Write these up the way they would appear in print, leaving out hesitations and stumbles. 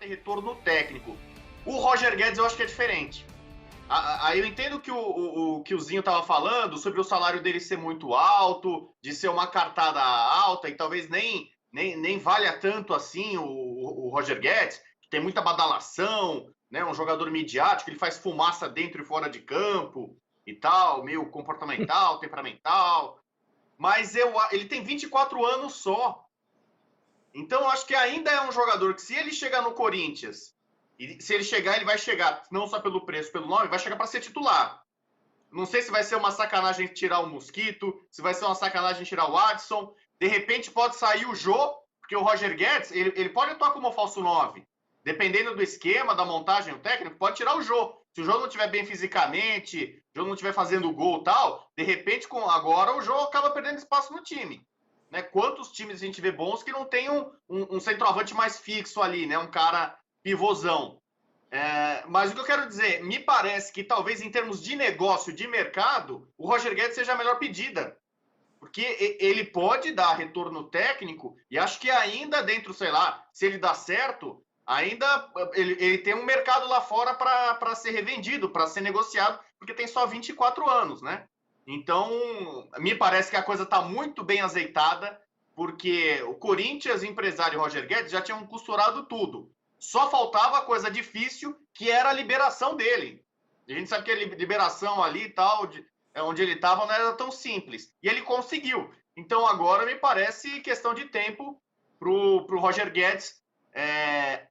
ter retorno técnico. O Roger Guedes eu acho que é diferente. Aí eu entendo que o Zinho estava falando sobre o salário dele ser muito alto, de ser uma cartada alta e talvez nem valha tanto assim o Roger Guedes, que tem muita badalação, né? Um jogador midiático, ele faz fumaça dentro e fora de campo e tal, meio comportamental, temperamental. Mas ele tem 24 anos só. Então, eu acho que ainda é um jogador que, se ele chegar no Corinthians, e se ele chegar, ele vai chegar, não só pelo preço, pelo nome, vai chegar para ser titular. Não sei se vai ser uma sacanagem tirar o Mosquito, se vai ser uma sacanagem tirar o Adson. De repente pode sair o Jô, porque o Roger Guedes, ele pode atuar como falso 9. Dependendo do esquema, da montagem, o técnico, pode tirar o Jô. Se o Jô não estiver bem fisicamente, o Jô não estiver fazendo gol e tal, de repente, agora o Jô acaba perdendo espaço no time. Né? Quantos times a gente vê bons que não tem um centroavante mais fixo ali, né? Um cara pivôzão. Mas o que eu quero dizer, me parece que talvez em termos de negócio, de mercado, o Roger Guedes seja a melhor pedida. Porque ele pode dar retorno técnico e acho que ainda dentro, sei lá, se ele dá certo, ainda ele tem um mercado lá fora para ser revendido, para ser negociado, porque tem só 24 anos, né? Então, me parece que a coisa está muito bem azeitada, porque o Corinthians, empresário Roger Guedes, já tinham costurado tudo. Só faltava a coisa difícil, que era a liberação dele. A gente sabe que a liberação ali e tal, onde ele estava, não era tão simples. E ele conseguiu. Então agora me parece questão de tempo para o Roger Guedes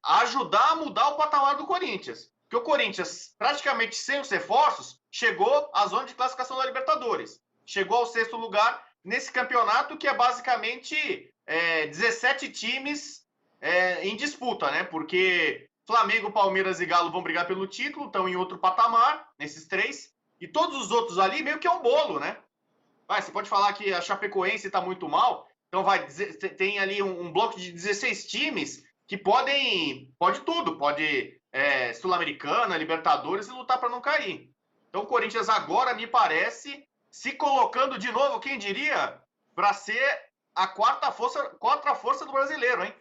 ajudar a mudar o patamar do Corinthians. Porque o Corinthians, praticamente sem os reforços, chegou à zona de classificação da Libertadores. Chegou ao 6º lugar nesse campeonato, que é basicamente 17 times em disputa, né? Porque Flamengo, Palmeiras e Galo vão brigar pelo título, estão em outro patamar, nesses 3. E todos os outros ali meio que é um bolo, né? Você pode falar que a Chapecoense está muito mal, então tem ali um bloco de 16 times que pode tudo, pode Sul-Americana, Libertadores e lutar para não cair. Então o Corinthians agora me parece se colocando de novo, quem diria, para ser a quarta força do brasileiro, hein?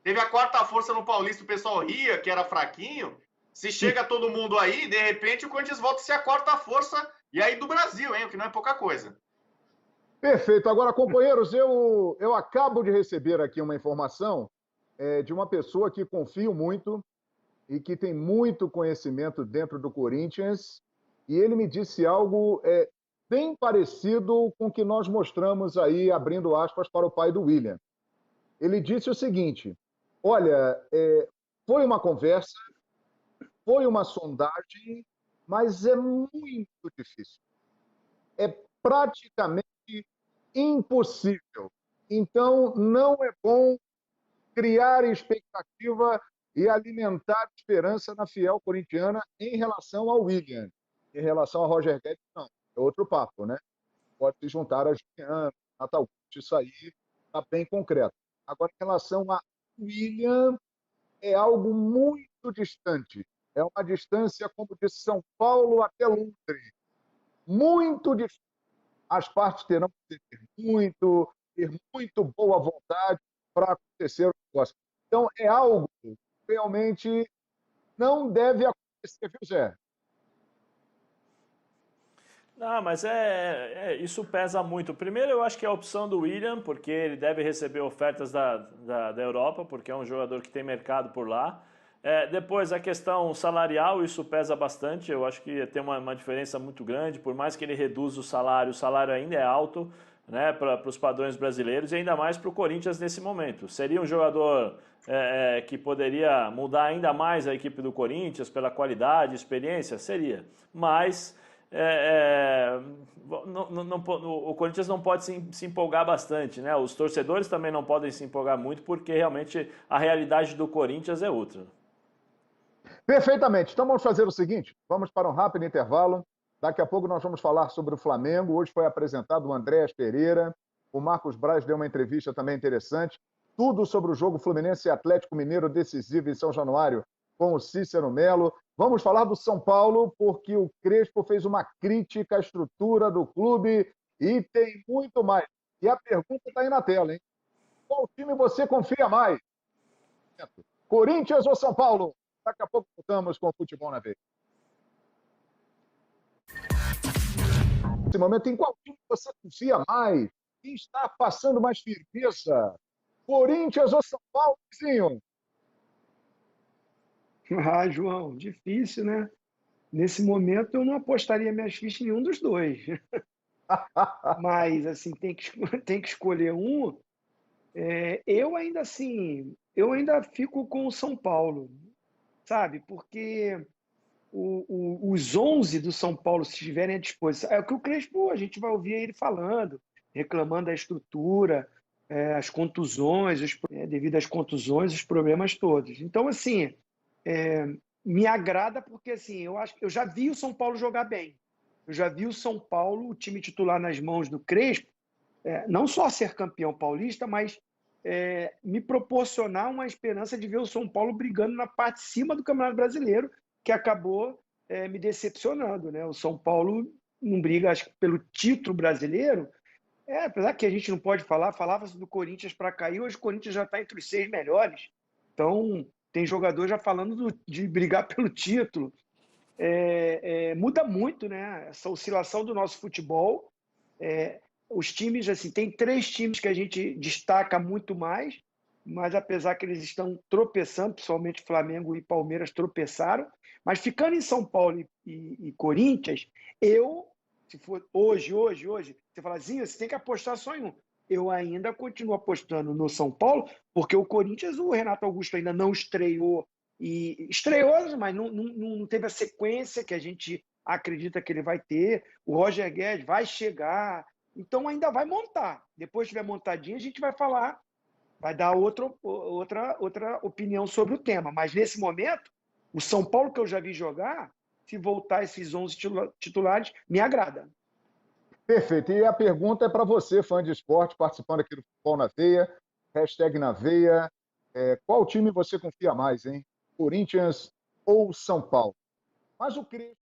Teve a quarta força no Paulista, o pessoal ria que era fraquinho. Se chega todo mundo aí, de repente o Corinthians volta a ser a quarta força, e aí do Brasil, hein? O que não é pouca coisa. Perfeito. Agora, companheiros, eu acabo de receber aqui uma informação de uma pessoa que confio muito e que tem muito conhecimento dentro do Corinthians, e ele me disse algo bem parecido com o que nós mostramos aí, abrindo aspas para o pai do William. Ele disse o seguinte: olha, foi uma conversa, foi uma sondagem, mas é muito difícil. É praticamente impossível. Então, não é bom criar expectativa e alimentar esperança na fiel corintiana em relação ao William. Em relação a Roger Guedes, não. É outro papo, né? Pode se juntar a Juliano, Natal, isso aí está bem concreto. Agora, em relação a William, é algo muito distante. É uma distância como de São Paulo até Londres. Muito difícil. As partes terão que ter muito boa vontade para acontecer o negócio. Então, é algo que realmente não deve acontecer, viu, Zé? Não, mas isso pesa muito. Primeiro, eu acho que é a opção do William, porque ele deve receber ofertas da Europa, porque é um jogador que tem mercado por lá. Depois, a questão salarial, isso pesa bastante. Eu acho que tem uma diferença muito grande. Por mais que ele reduza o salário ainda é alto, né, para os padrões brasileiros, e ainda mais para o Corinthians nesse momento. Seria um jogador que poderia mudar ainda mais a equipe do Corinthians pela qualidade, experiência? Seria. Mas o Corinthians não pode se empolgar bastante, né? Os torcedores também não podem se empolgar muito, porque realmente a realidade do Corinthians é outra. Perfeitamente. Então vamos fazer o seguinte, vamos para um rápido intervalo. Daqui a pouco nós vamos falar sobre o Flamengo. Hoje foi apresentado o Andréas Pereira, o Marcos Braz deu uma entrevista também interessante. Tudo sobre o jogo Fluminense e Atlético Mineiro decisivo em São Januário com o Cícero Melo. Vamos falar do São Paulo, porque o Crespo fez uma crítica à estrutura do clube e tem muito mais. E a pergunta está aí na tela, hein? Qual time você confia mais? Corinthians ou São Paulo? Daqui a pouco voltamos com o Futebol na Veia. Nesse momento, em qual time você confia mais? Quem está passando mais firmeza? Corinthians ou São Paulo, vizinho? Ah, João, difícil, né? Nesse momento eu não apostaria minhas fichas em nenhum dos dois. Mas, assim, tem que escolher um. Eu ainda, assim, eu ainda fico com o São Paulo, sabe? Porque os 11 do São Paulo, se estiverem à disposição, é o que o Crespo, a gente vai ouvir ele falando, reclamando da estrutura, as contusões, devido às contusões, os problemas todos. Então, assim, me agrada porque, assim, eu acho que eu já vi o São Paulo jogar bem. Eu já vi o São Paulo, o time titular nas mãos do Crespo, não só ser campeão paulista, mas me proporcionar uma esperança de ver o São Paulo brigando na parte de cima do Campeonato Brasileiro, que acabou me decepcionando, né? O São Paulo não briga, acho que, pelo título brasileiro. Apesar que a gente não pode falar, falava-se do Corinthians para cair, hoje o Corinthians já está entre os 6 melhores. Então, tem jogador já falando de brigar pelo título. Muda muito, né? Essa oscilação do nosso futebol. Os times, assim, tem 3 times que a gente destaca muito mais, mas apesar que eles estão tropeçando, principalmente Flamengo e Palmeiras tropeçaram, mas ficando em São Paulo e Corinthians, se for hoje, você fala, Zinho, você tem que apostar só em um. Eu ainda continuo apostando no São Paulo, porque o Corinthians, o Renato Augusto ainda não estreou, e estreou, mas não teve a sequência que a gente acredita que ele vai ter. O Roger Guedes vai chegar, então ainda vai montar. Depois que estiver montadinho, a gente vai falar, vai dar outra opinião sobre o tema. Mas nesse momento, o São Paulo que eu já vi jogar, se voltar esses 11 titulares, me agrada. Perfeito. E a pergunta é para você, fã de esporte, participando aqui do Futebol na Veia, #na Veia. Qual time você confia mais, hein? Corinthians ou São Paulo? Mas o Crespo...